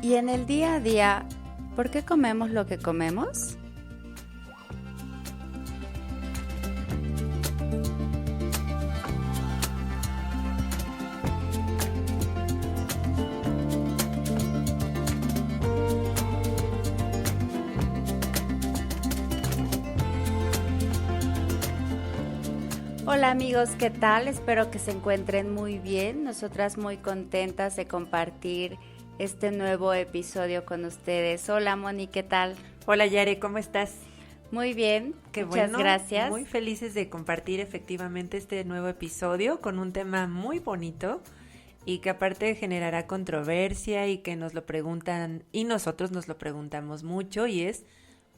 Y en el día a día, ¿por qué comemos lo que comemos? Hola amigos, ¿qué tal? Espero que se encuentren muy bien. Nosotras muy contentas de compartir este nuevo episodio con ustedes. Hola Moni, ¿qué tal? Hola Yare, ¿cómo estás? Muy bien, Qué muchas bueno, gracias. muy felices de compartir efectivamente este nuevo episodio con un tema muy bonito y que aparte generará controversia y que nos lo preguntan y nosotros nos lo preguntamos mucho y es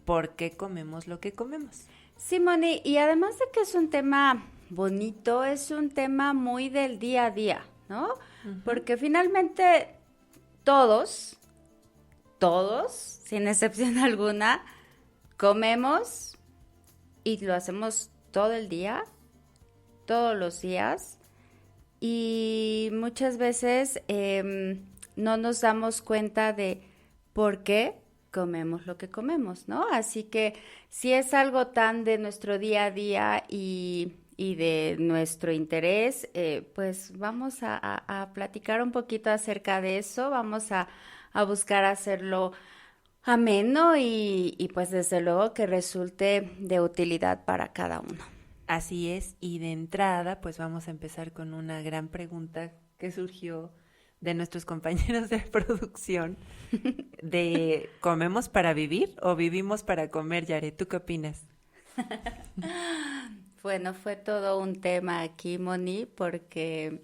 ¿por qué comemos lo que comemos? Sí, Moni, y además de que es un tema bonito, es un tema muy del día a día, ¿no? Porque finalmente todos, sin excepción alguna, comemos y lo hacemos todo el día, todos los días, y muchas veces no nos damos cuenta de por qué comemos lo que comemos, ¿no? Así que si es algo tan de nuestro día a día y de nuestro interés, pues vamos a platicar un poquito acerca de eso, vamos a buscar hacerlo ameno y pues desde luego que resulte de utilidad para cada uno. Así es, y de entrada pues vamos a empezar con una gran pregunta que surgió de nuestros compañeros de producción de ¿comemos para vivir o vivimos para comer, Yare? ¿Tú qué opinas? Bueno, fue todo un tema aquí, Moni, porque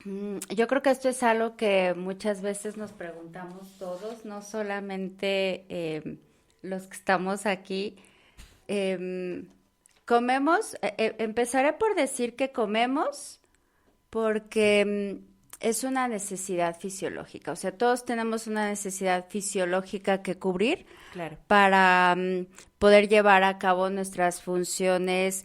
yo creo que esto es algo que muchas veces nos preguntamos todos, no solamente los que estamos aquí. Em, comemos, empezaré por decir que comemos porque es una necesidad fisiológica, o sea, todos tenemos una necesidad fisiológica que cubrir Claro. para poder llevar a cabo nuestras funciones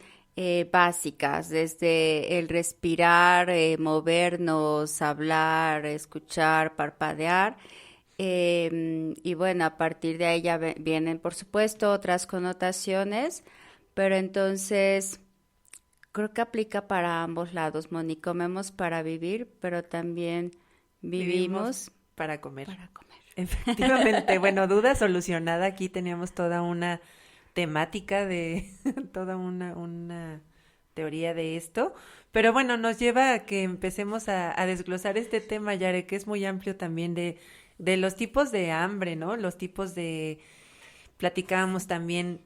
básicas, desde el respirar, movernos, hablar, escuchar, parpadear. Y bueno, a partir de ahí ya vienen, por supuesto, otras connotaciones, pero entonces creo que aplica para ambos lados, Moni. Comemos para vivir, pero también Vivimos vivimos para comer. para comer. Efectivamente, bueno, duda solucionada. Aquí teníamos toda una temática de toda una teoría de esto. Pero bueno, nos lleva a que empecemos a desglosar este tema, Yare, que es muy amplio también de los tipos de hambre, ¿no? Los tipos de... Platicábamos también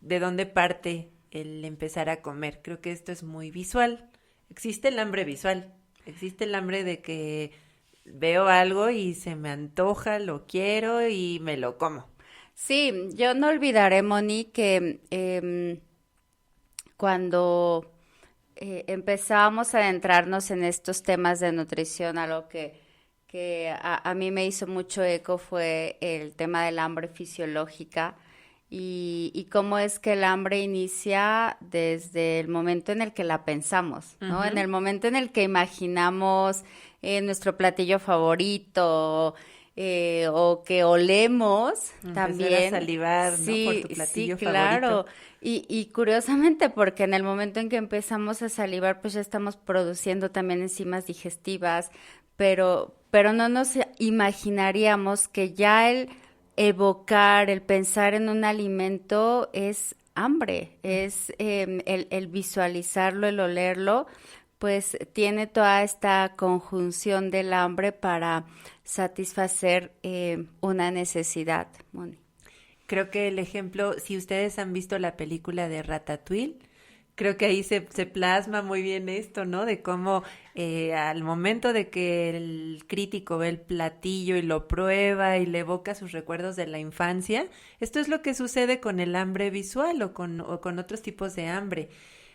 de dónde parte el empezar a comer. Creo que esto es muy visual. Existe el hambre visual. Existe el hambre de que veo algo y se me antoja, lo quiero y me lo como. Sí, yo no olvidaré, Moni, que cuando empezábamos a adentrarnos en estos temas de nutrición, algo que a mí me hizo mucho eco fue el tema del hambre fisiológica y cómo es que el hambre inicia desde el momento en el que la pensamos, ¿no? En el momento en el que imaginamos nuestro platillo favorito, o que olemos Empezar a también. salivar, ¿no? Por Sí, tu sí, platillo claro. favorito. Y curiosamente, porque en el momento en que empezamos a salivar, pues ya estamos produciendo también enzimas digestivas, pero no nos imaginaríamos que ya el evocar, el pensar en un alimento es hambre, es el visualizarlo, el olerlo, pues tiene toda esta conjunción del hambre para satisfacer una necesidad, Moni. Creo que el ejemplo, si ustedes han visto la película de Ratatouille, creo que ahí se plasma muy bien esto, ¿no? De cómo al momento de que el crítico ve el platillo y lo prueba y le evoca sus recuerdos de la infancia, esto es lo que sucede con el hambre visual o con otros tipos de hambre.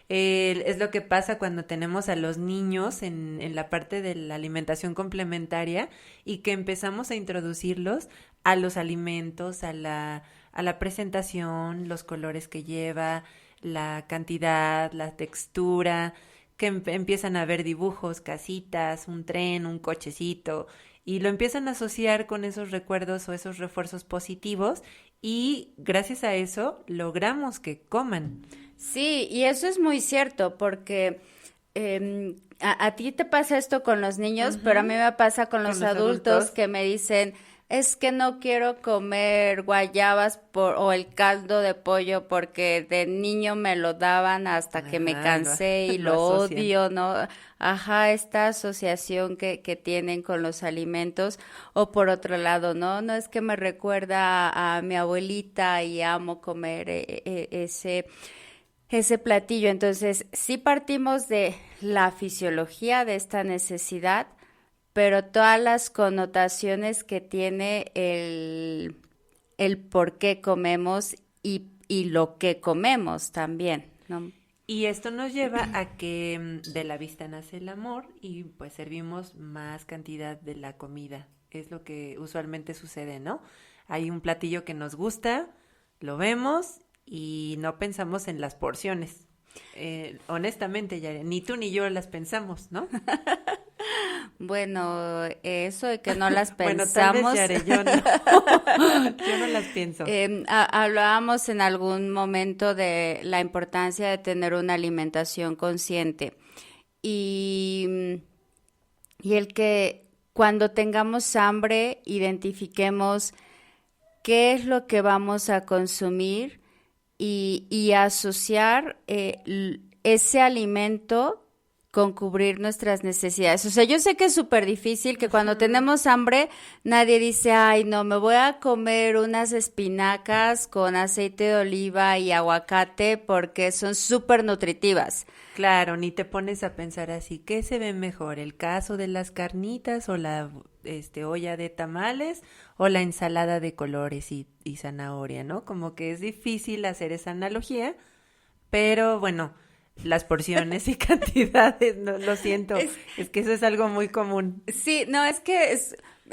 Es lo que pasa cuando tenemos a los niños en la parte de la alimentación complementaria y que empezamos a introducirlos a los alimentos, a la presentación, los colores que lleva, la cantidad, la textura, que empiezan a ver dibujos, casitas, un tren, un cochecito, y lo empiezan a asociar con esos recuerdos o esos refuerzos positivos, y gracias a eso logramos que coman. Sí, y eso es muy cierto, porque a ti te pasa esto con los niños, pero a mí me pasa con los adultos que me dicen, es que no quiero comer guayabas o el caldo de pollo porque de niño me lo daban hasta que me cansé y lo odio, ¿no? Ajá, esta asociación que tienen con los alimentos. O por otro lado, ¿no? No es que me recuerda a mi abuelita y amo comer ese platillo. Entonces, sí partimos de la fisiología de esta necesidad, pero todas las connotaciones que tiene el por qué comemos y lo que comemos también, ¿no? Y esto nos lleva a que de la vista nace el amor y pues servimos más cantidad de la comida. Es lo que usualmente sucede, ¿no? Hay un platillo que nos gusta, lo vemos y no pensamos en las porciones. Honestamente, Yare, ni tú ni yo las pensamos, ¿no? Bueno, eso de que no las Bueno, pensamos. tal vez, Yare, yo no. Yo no las pienso. Hablábamos en algún momento de la importancia de tener una alimentación consciente y el que cuando tengamos hambre identifiquemos qué es lo que vamos a consumir y asociar ese alimento con cubrir nuestras necesidades. O sea, yo sé que es súper difícil, que cuando tenemos hambre nadie dice, ay, no, me voy a comer unas espinacas con aceite de oliva y aguacate porque son súper nutritivas. Claro, ni te pones a pensar así, ¿qué se ve mejor? ¿El caso de las carnitas o la olla de tamales o la ensalada de colores y zanahoria, ¿no? Como que es difícil hacer esa analogía, pero bueno, las porciones y cantidades, no, lo siento, es que eso es algo muy común. Sí, no, es que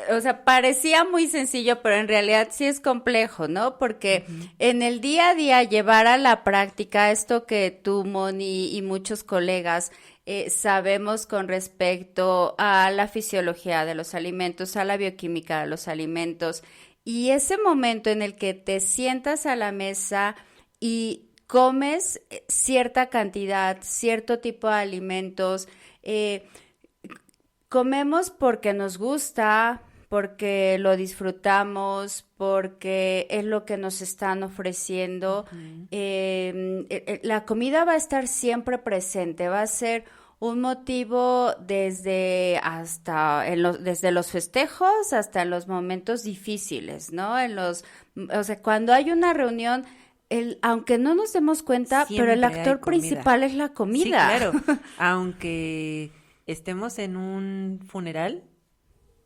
o sea, parecía muy sencillo, pero en realidad sí es complejo, ¿no? Porque en el día a día llevar a la práctica esto que tú, Moni, y muchos colegas sabemos con respecto a la fisiología de los alimentos, a la bioquímica de los alimentos, y ese momento en el que te sientas a la mesa y comes cierta cantidad, cierto tipo de alimentos, comemos porque nos gusta, porque lo disfrutamos, porque es lo que nos están ofreciendo. La comida va a estar siempre presente, va a ser un motivo desde los festejos hasta en los momentos difíciles, ¿no? O sea, cuando hay una reunión, aunque no nos demos cuenta, Siempre pero el actor principal es la comida. Sí, claro, aunque estemos en un funeral,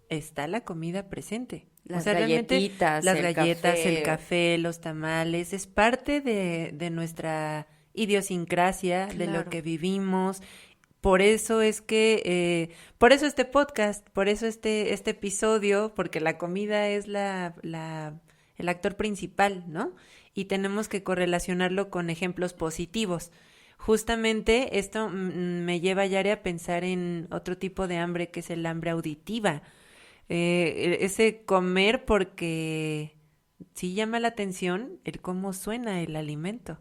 está la comida presente. Las galletitas, las el galletas, café. El café, los tamales, es parte de nuestra idiosincrasia, de lo que vivimos. Por eso es que, por eso este podcast, por eso este episodio, porque la comida es el actor principal, ¿no? Y tenemos que correlacionarlo con ejemplos positivos. Justamente esto me lleva, Yare, a pensar en otro tipo de hambre, que es el hambre auditiva. Ese comer porque sí llama la atención el cómo suena el alimento.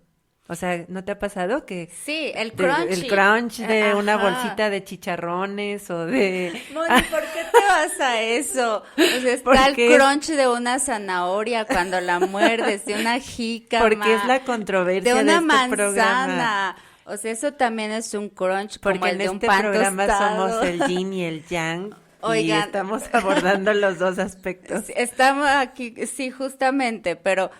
O sea, ¿no te ha pasado que sí, el crunch? El crunch de una bolsita de chicharrones o de... Moni, ¿por qué te vas a eso? O sea, está el crunch de una zanahoria cuando la muerdes, de una jícama. Porque es la controversia de una manzana. Programa. O sea, eso también es un crunch, porque como el de un pan tostado. Porque en este programa somos el yin y el yang. Oigan, y estamos abordando los dos aspectos. Estamos aquí, sí, justamente, pero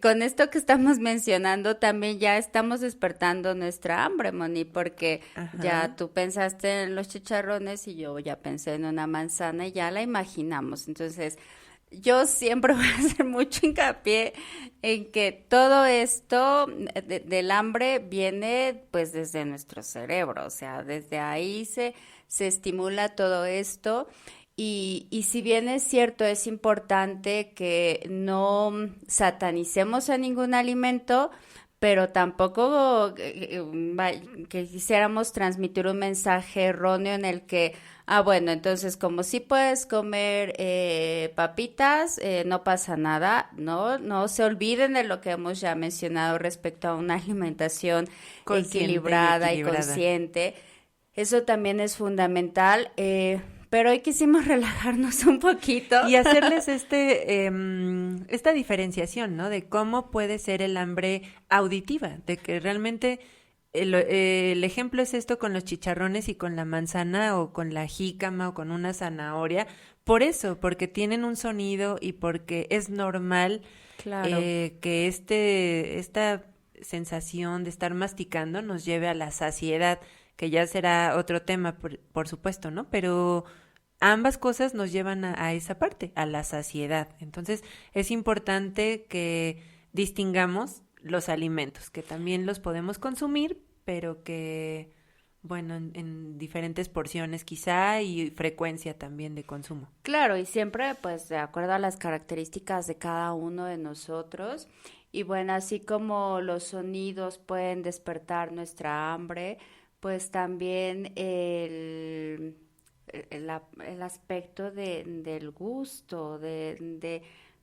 con esto que estamos mencionando también ya estamos despertando nuestra hambre, Moni, porque ya tú pensaste en los chicharrones y yo ya pensé en una manzana y ya la imaginamos. Entonces, yo siempre voy a hacer mucho hincapié en que todo esto del hambre viene pues desde nuestro cerebro, o sea, desde ahí se estimula todo esto y si bien es cierto, es importante que no satanicemos a ningún alimento, pero tampoco que quisiéramos transmitir un mensaje erróneo en el que, bueno, entonces como sí puedes comer papitas, no pasa nada, ¿no? No se olviden de lo que hemos ya mencionado respecto a una alimentación equilibrada y consciente. Eso también es fundamental, pero hoy quisimos relajarnos un poquito. Y hacerles esta diferenciación, ¿no? De cómo puede ser el hambre auditiva, de que realmente el ejemplo es esto con los chicharrones y con la manzana o con la jícama o con una zanahoria. Por eso, porque tienen un sonido y porque es normal que esta sensación de estar masticando nos lleve a la saciedad, que ya será otro tema, por supuesto, ¿no? Pero ambas cosas nos llevan a esa parte, a la saciedad. Entonces, es importante que distingamos los alimentos, que también los podemos consumir, pero que, bueno, en diferentes porciones quizá y frecuencia también de consumo. Claro, y siempre, pues, de acuerdo a las características de cada uno de nosotros. Y bueno, así como los sonidos pueden despertar nuestra hambre, pues también el aspecto del gusto, de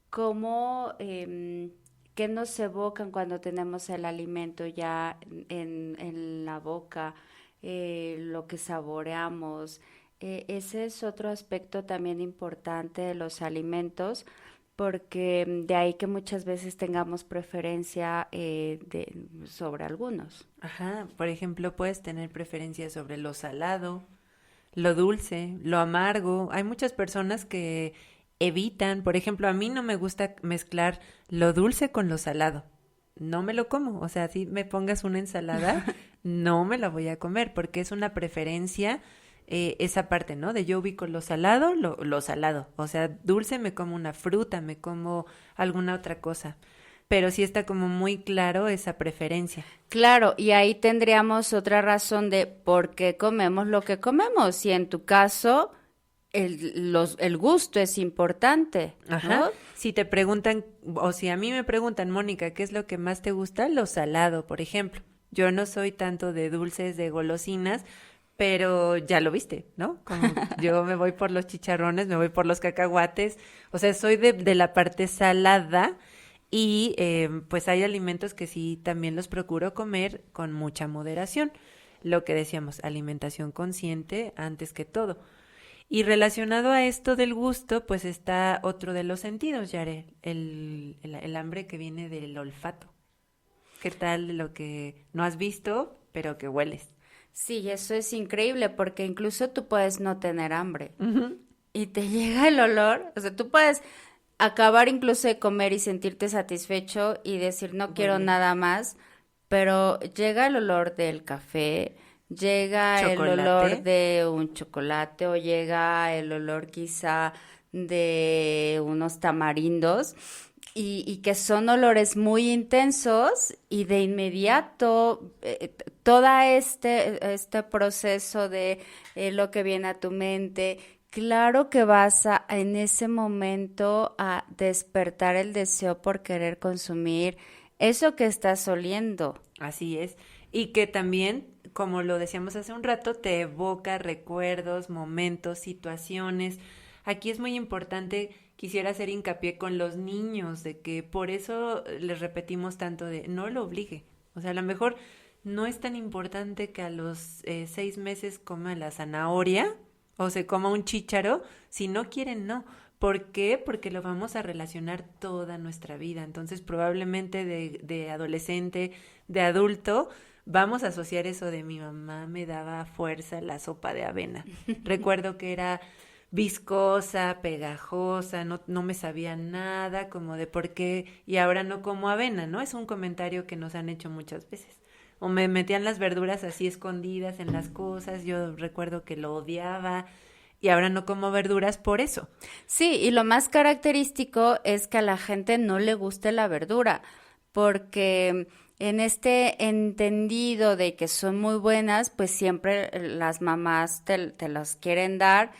cómo, qué nos evocan cuando tenemos el alimento ya en la boca, lo que saboreamos. Ese es otro aspecto también importante de los alimentos, porque de ahí que muchas veces tengamos preferencia sobre algunos. Ajá, por ejemplo, puedes tener preferencia sobre lo salado, lo dulce, lo amargo. Hay muchas personas que evitan, por ejemplo, a mí no me gusta mezclar lo dulce con lo salado. No me lo como, o sea, si me pongas una ensalada, no me la voy a comer porque es una preferencia esa parte, ¿no? De yo ubico lo salado, lo salado. O sea, dulce me como una fruta, me como alguna otra cosa. Pero sí está como muy claro esa preferencia. Claro, y ahí tendríamos otra razón de por qué comemos lo que comemos. Y en tu caso, el gusto es importante, ¿no? Ajá. Si te preguntan, o si a mí me preguntan, Mónica, ¿qué es lo que más te gusta? Lo salado, por ejemplo. Yo no soy tanto de dulces, de golosinas, pero ya lo viste, ¿no? Como yo me voy por los chicharrones, me voy por los cacahuates, o sea, soy de la parte salada y pues hay alimentos que sí también los procuro comer con mucha moderación. Lo que decíamos, alimentación consciente antes que todo. Y relacionado a esto del gusto, pues está otro de los sentidos, Yare, el hambre que viene del olfato. ¿Qué tal de lo que no has visto, pero que hueles? Sí, eso es increíble porque incluso tú puedes no tener hambre Uh-huh. y te llega el olor, o sea, tú puedes acabar incluso de comer y sentirte satisfecho y decir no quiero nada más, pero llega el olor del café, llega el olor de un chocolate o llega el olor quizá de unos tamarindos. Y que son olores muy intensos y de inmediato todo este proceso de lo que viene a tu mente, claro que vas en ese momento a despertar el deseo por querer consumir eso que estás oliendo. Así es. Y que también, como lo decíamos hace un rato, te evoca recuerdos, momentos, situaciones. Aquí es muy importante. Quisiera hacer hincapié con los niños, de que por eso les repetimos tanto de no lo obligue. O sea, a lo mejor no es tan importante que a los 6 meses coma la zanahoria o se coma un chícharo. Si no quieren, no. ¿Por qué? Porque lo vamos a relacionar toda nuestra vida. Entonces, probablemente de adolescente, de adulto, vamos a asociar eso de mi mamá me daba fuerza la sopa de avena. Recuerdo que era viscosa, pegajosa, no me sabía nada, como de por qué, y ahora no como avena, ¿no? Es un comentario que nos han hecho muchas veces. O me metían las verduras así escondidas en las cosas, yo recuerdo que lo odiaba, y ahora no como verduras por eso. Sí, y lo más característico es que a la gente no le guste la verdura, porque en este entendido de que son muy buenas, pues siempre las mamás te las quieren dar,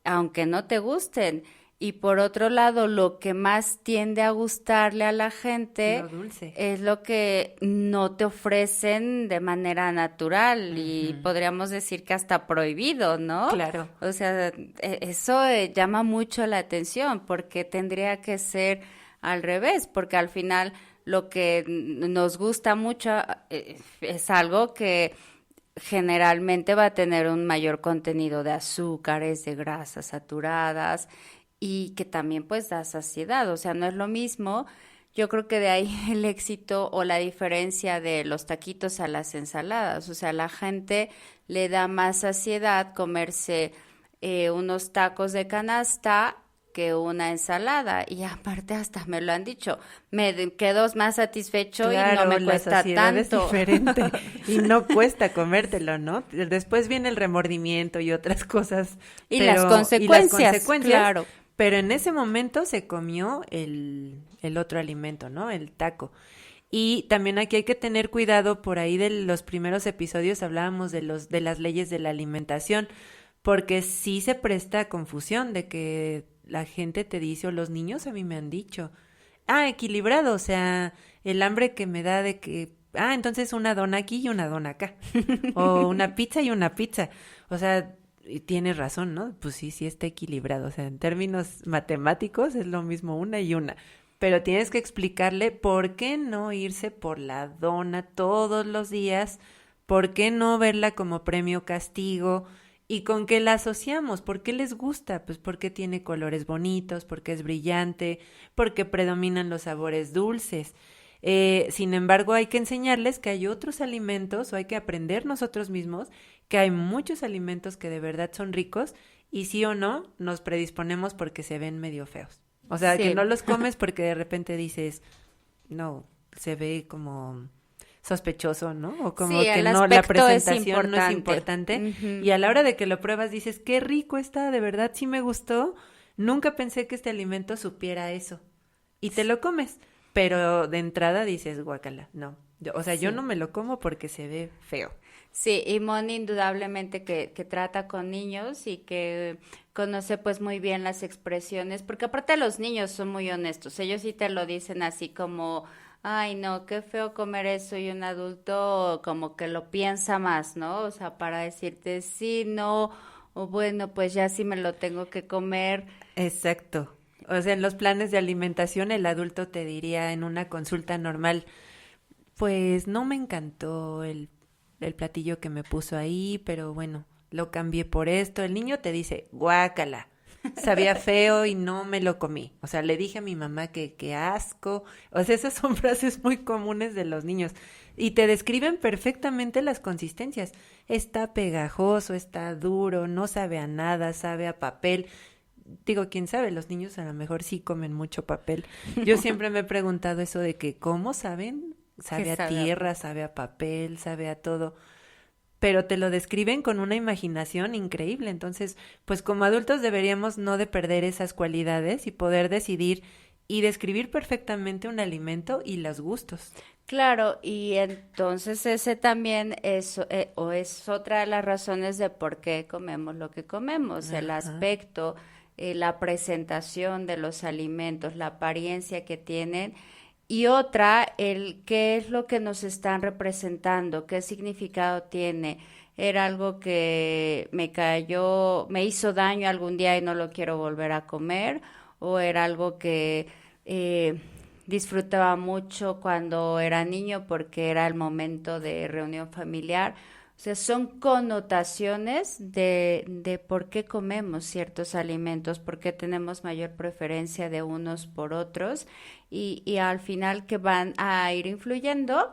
aunque no te gusten. Y por otro lado, lo que más tiende a gustarle a la gente Lo dulce. es lo que no te ofrecen de manera natural y podríamos decir que hasta prohibido, ¿no? Claro. O sea, eso llama mucho la atención porque tendría que ser al revés, porque al final lo que nos gusta mucho es algo que generalmente va a tener un mayor contenido de azúcares, de grasas saturadas y que también pues da saciedad, o sea, no es lo mismo. Yo creo que de ahí el éxito o la diferencia de los taquitos a las ensaladas, o sea, la gente le da más saciedad comerse unos tacos de canasta que una ensalada y aparte hasta me lo han dicho, quedo más satisfecho y no me la cuesta saciedad es tanto. diferente y no cuesta comértelo, ¿no? Después viene el remordimiento y otras cosas. Y pero, las consecuencias, claro. Pero en ese momento se comió el otro alimento, ¿no? El taco. Y también aquí hay que tener cuidado, por ahí de los primeros episodios hablábamos de las leyes de la alimentación, porque sí se presta a confusión de que la gente te dice, o los niños a mí me han dicho, equilibrado, o sea, el hambre que me da de que, entonces una dona aquí y una dona acá, o una pizza y una pizza, o sea, y tienes razón, ¿no? Pues sí está equilibrado, o sea, en términos matemáticos es lo mismo una y una, pero tienes que explicarle por qué no irse por la dona todos los días, por qué no verla como premio castigo. ¿Y con qué la asociamos? ¿Por qué les gusta? Pues porque tiene colores bonitos, porque es brillante, porque predominan los sabores dulces. Sin embargo, hay que enseñarles que hay otros alimentos o hay que aprender nosotros mismos que hay muchos alimentos que de verdad son ricos y sí o no nos predisponemos porque se ven medio feos. O sea, Sí. que no los comes porque de repente dices, no, se ve como sospechoso, ¿no? O como Sí, que el no, la aspecto es presentación no es importante. importante. Ujú. Y a la hora de que lo pruebas dices, qué rico está, de verdad sí me gustó. Nunca pensé que este alimento supiera eso. Y te lo comes. Pero de entrada dices, guácala, no. Yo Sí. no me lo como porque se ve feo. Sí, y Moni indudablemente que trata con niños y que conoce pues muy bien las expresiones, porque aparte los niños son muy honestos, ellos sí te lo dicen así como, ay no, qué feo comer eso y un adulto como que lo piensa más, ¿no? O sea, para decirte sí, no, o bueno, pues ya sí me lo tengo que comer. Exacto. O sea, en los planes de alimentación el adulto te diría en una consulta normal, pues no me encantó el platillo que me puso ahí, pero bueno, lo cambié por esto. El niño te dice, guácala, sabía feo y no me lo comí. O sea, le dije a mi mamá que qué asco. O sea, esas son frases muy comunes de los niños. Y te describen perfectamente las consistencias. Está pegajoso, está duro, no sabe a nada, sabe a papel. Digo, quién sabe, los niños a lo mejor sí comen mucho papel. Yo siempre me he preguntado eso de que, ¿cómo saben? Que Sabe a sabe tierra, sabe a papel, sabe a todo, pero te lo describen con una imaginación increíble. Entonces, pues como adultos deberíamos no de perder esas cualidades y poder decidir y describir perfectamente un alimento y los gustos. Claro, y entonces ese también es, o es otra de las razones de por qué comemos lo que comemos, el Ajá. aspecto, la presentación de los alimentos, la apariencia que tienen, y otra, el qué es lo que nos están representando, qué significado tiene. Era algo que me cayó, me hizo daño algún día y no lo quiero volver a comer, o era algo que disfrutaba mucho cuando era niño porque era el momento de reunión familiar. O sea, son connotaciones de por qué comemos ciertos alimentos, por qué tenemos mayor preferencia de unos por otros y al final que van a ir influyendo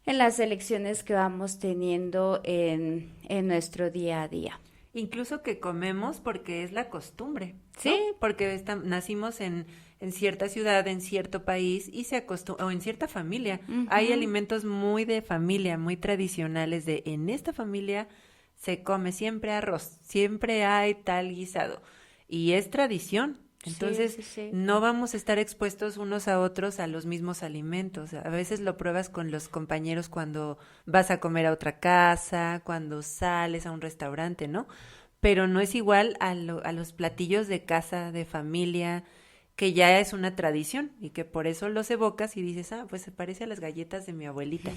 en las elecciones que vamos teniendo en nuestro día a día. Incluso que comemos porque es la costumbre, ¿no? Sí, Porque nacimos en cierta ciudad, en cierto país y se acostumbra, o en cierta familia. Hay ujú, alimentos muy de familia, muy tradicionales de en esta familia se come siempre arroz, siempre hay tal guisado y es tradición. sí, Entonces, sí, sí. no vamos a estar expuestos unos a otros a los mismos alimentos. A veces lo pruebas con los compañeros cuando vas a comer a otra casa, cuando sales a un restaurante, ¿no? pero no es igual a los platillos de casa, de familia, que ya es una tradición y que por eso los evocas y dices, pues se parece a las galletas de mi abuelita,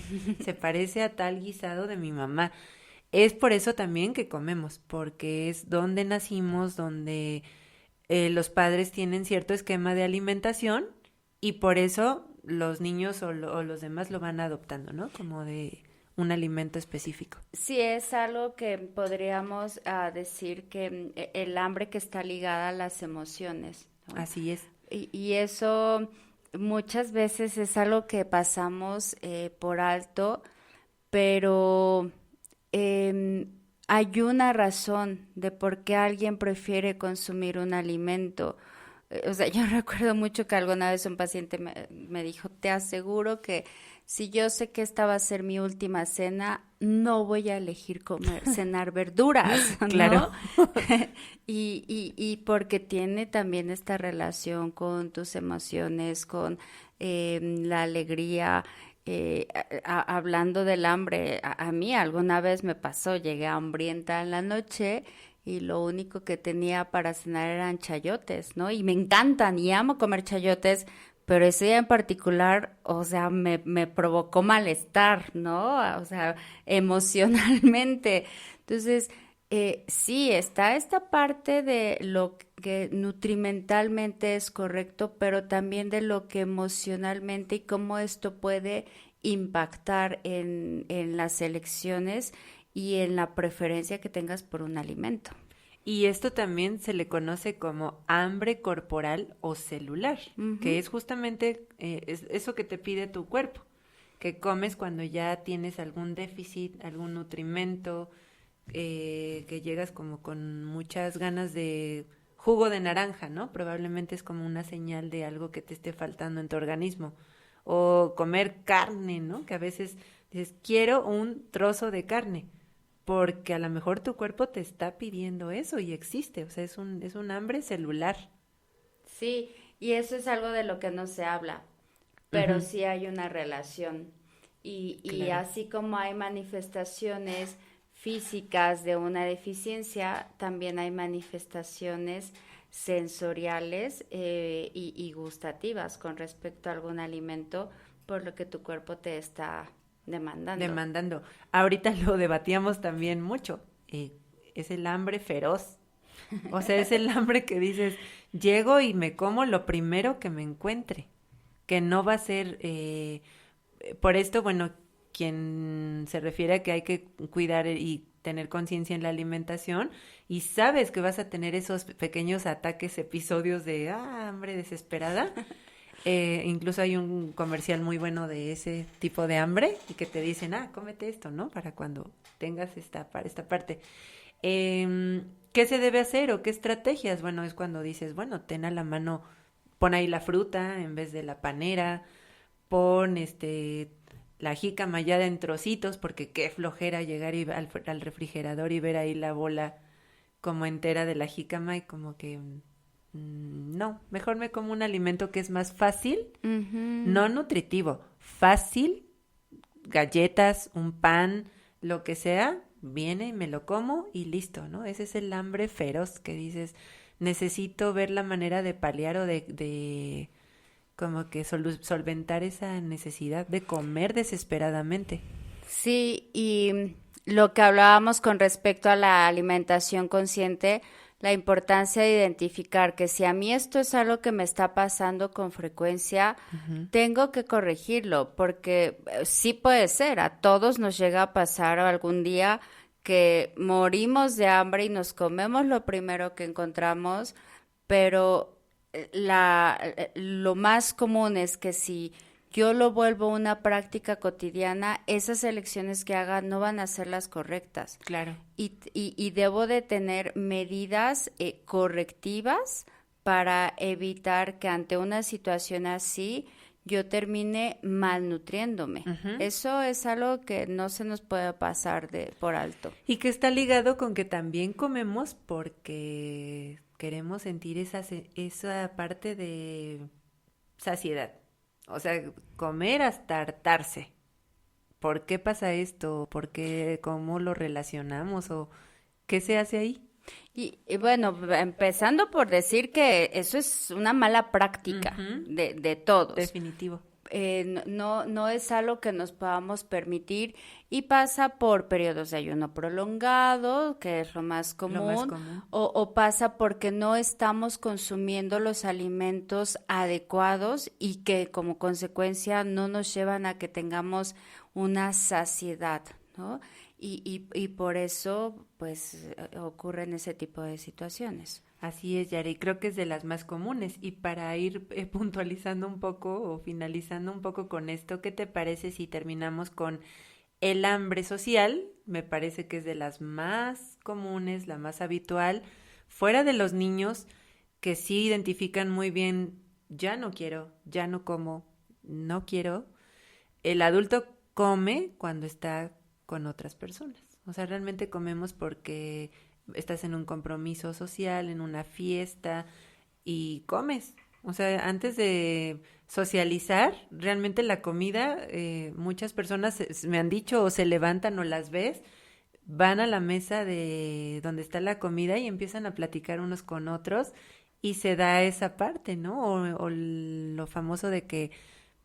se parece a tal guisado de mi mamá. Es por eso también que comemos, porque es donde nacimos, donde los padres tienen cierto esquema de alimentación y por eso los niños o los demás lo van adoptando, ¿no? Como de un alimento específico. Sí, es algo que podríamos decir que el hambre que está ligada a las emociones, ¿no? Así es. Y eso muchas veces es algo que pasamos por alto, pero hay una razón de por qué alguien prefiere consumir un alimento. O sea, yo recuerdo mucho que alguna vez un paciente me dijo, te aseguro que si yo sé que esta va a ser mi última cena, no voy a elegir cenar verduras, ¿no? Claro. Y porque tiene también esta relación con tus emociones, con la alegría. Hablando del hambre, a mí alguna vez me pasó, llegué hambrienta en la noche y lo único que tenía para cenar eran chayotes, ¿no? Y me encantan y amo comer chayotes, pero ese día en particular, o sea, me provocó malestar, ¿no? O sea, emocionalmente. Entonces, sí, está esta parte de lo que nutrimentalmente es correcto, pero también de lo que emocionalmente y cómo esto puede impactar en las elecciones y en la preferencia que tengas por un alimento. Y esto también se le conoce como hambre corporal o celular, que es justamente eso que te pide tu cuerpo, que comes cuando ya tienes algún déficit, algún nutrimento, que llegas como con muchas ganas de jugo de naranja, ¿no? Probablemente es como una señal de algo que te esté faltando en tu organismo. O comer carne, ¿no? Que a veces dices, quiero un trozo de carne, porque a lo mejor tu cuerpo te está pidiendo eso y existe, o sea, es un hambre celular. Sí, y eso es algo de lo que no se habla, pero sí hay una relación. Y Claro. así como hay manifestaciones físicas de una deficiencia, también hay manifestaciones sensoriales y gustativas con respecto a algún alimento por lo que tu cuerpo te está demandando. Ahorita lo debatíamos también mucho. Es el hambre feroz. O sea, es el hambre que dices, llego y me como lo primero que me encuentre. Que no va a ser... por esto, bueno, quien se refiere a que hay que cuidar y tener conciencia en la alimentación y sabes que vas a tener esos pequeños ataques, episodios de hambre desesperada. Incluso hay un comercial muy bueno de ese tipo de hambre y que te dicen, cómete esto, ¿no? Para cuando tengas esta parte. ¿Qué se debe hacer o qué estrategias? Bueno, es cuando dices, bueno, ten a la mano, pon ahí la fruta en vez de la panera, pon la jícama ya en trocitos, porque qué flojera llegar al refrigerador y ver ahí la bola como entera de la jícama y como que no, mejor me como un alimento que es más fácil, no nutritivo, fácil, galletas, un pan, lo que sea, viene y me lo como y listo, ¿no? Ese es el hambre feroz que dices, necesito ver la manera de paliar o de como que solventar esa necesidad de comer desesperadamente. Sí, y lo que hablábamos con respecto a la alimentación consciente, la importancia de identificar que si a mí esto es algo que me está pasando con frecuencia, tengo que corregirlo, porque sí puede ser, a todos nos llega a pasar algún día que morimos de hambre y nos comemos lo primero que encontramos, pero lo más común es que si yo lo vuelvo una práctica cotidiana, esas elecciones que haga no van a ser las correctas. Claro. Y debo de tener medidas correctivas para evitar que ante una situación así yo termine malnutriéndome. Eso es algo que no se nos puede pasar por alto. Y que está ligado con que también comemos porque queremos sentir esa parte de saciedad. O sea, comer hasta hartarse. ¿Por qué pasa esto? ¿Por qué? ¿Cómo lo relacionamos? ¿O qué se hace ahí? Y bueno, empezando por decir que eso es una mala práctica de todos. Definitivo. No es algo que nos podamos permitir y pasa por periodos de ayuno prolongado, que es lo más común. O pasa porque no estamos consumiendo los alimentos adecuados y que como consecuencia no nos llevan a que tengamos una saciedad, ¿no? Y por eso, pues, ocurren ese tipo de situaciones. Así es, Yari, creo que es de las más comunes. Y para ir puntualizando un poco o finalizando un poco con esto, ¿qué te parece si terminamos con el hambre social? Me parece que es de las más comunes, la más habitual, fuera de los niños que sí identifican muy bien, ya no quiero, ya no como, no quiero. El adulto come cuando está con otras personas. O sea, realmente comemos porque estás en un compromiso social, en una fiesta y comes. O sea, antes de socializar, realmente la comida, muchas personas me han dicho o se levantan o las ves, van a la mesa de donde está la comida y empiezan a platicar unos con otros y se da esa parte, ¿no? O lo famoso de que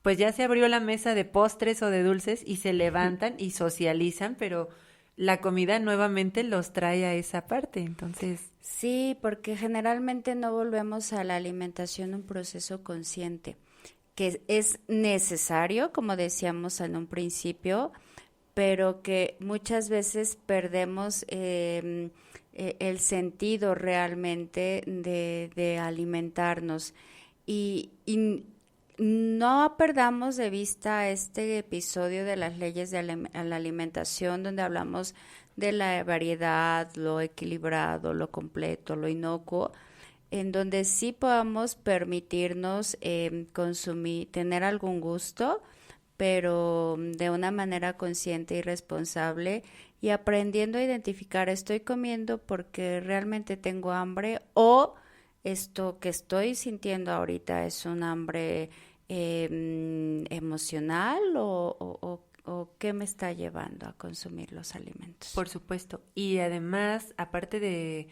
pues ya se abrió la mesa de postres o de dulces y se levantan y socializan, pero la comida nuevamente los trae a esa parte, entonces... Sí, porque generalmente no volvemos a la alimentación un proceso consciente, que es necesario, como decíamos en un principio, pero que muchas veces perdemos el sentido realmente de alimentarnos y no perdamos de vista este episodio de las leyes de la alimentación, donde hablamos de la variedad, lo equilibrado, lo completo, lo inocuo, en donde sí podamos permitirnos consumir, tener algún gusto, pero de una manera consciente y responsable y aprendiendo a identificar, estoy comiendo porque realmente tengo hambre o esto que estoy sintiendo ahorita es un hambre emocional o qué me está llevando a consumir los alimentos. Por supuesto. Y además, aparte de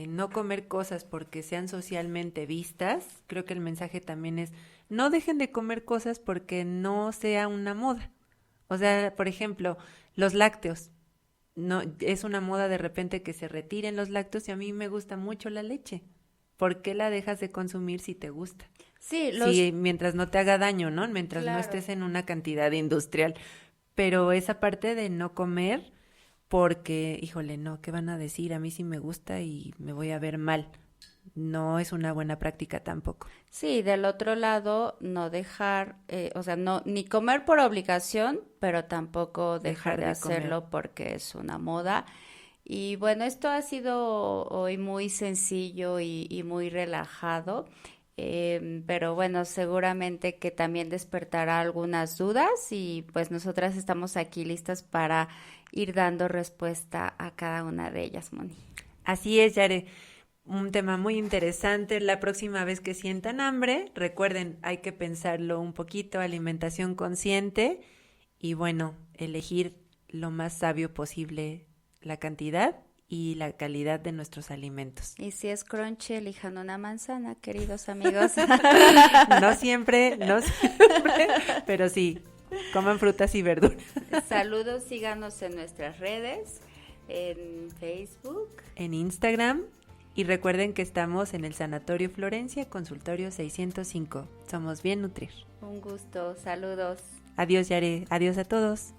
no comer cosas porque sean socialmente vistas, creo que el mensaje también es no dejen de comer cosas porque no sea una moda. O sea, por ejemplo, los lácteos. No, es una moda de repente que se retiren los lácteos y a mí me gusta mucho la leche. ¿Por qué la dejas de consumir si te gusta? Sí, mientras no te haga daño, ¿no? Mientras no estés en una cantidad industrial. Pero esa parte de no comer porque, híjole, no, ¿qué van a decir? A mí sí me gusta y me voy a ver mal. No es una buena práctica tampoco. Sí, del otro lado, no dejar, o sea, no ni comer por obligación, pero tampoco dejar de hacerlo comer porque es una moda. Y bueno, esto ha sido hoy muy sencillo y muy relajado, pero bueno, seguramente que también despertará algunas dudas y pues nosotras estamos aquí listas para ir dando respuesta a cada una de ellas, Moni. Así es, Yare. Un tema muy interesante. La próxima vez que sientan hambre, recuerden, hay que pensarlo un poquito, alimentación consciente y bueno, elegir lo más sabio posible la cantidad y la calidad de nuestros alimentos. Y si es crunchy, elijan una manzana, queridos amigos. No siempre, pero sí, coman frutas y verduras. Saludos, síganos en nuestras redes, en Facebook, en Instagram. Y recuerden que estamos en el Sanatorio Florencia, consultorio 605. Somos Bien Nutrir. Un gusto, saludos. Adiós, Yare. Adiós a todos.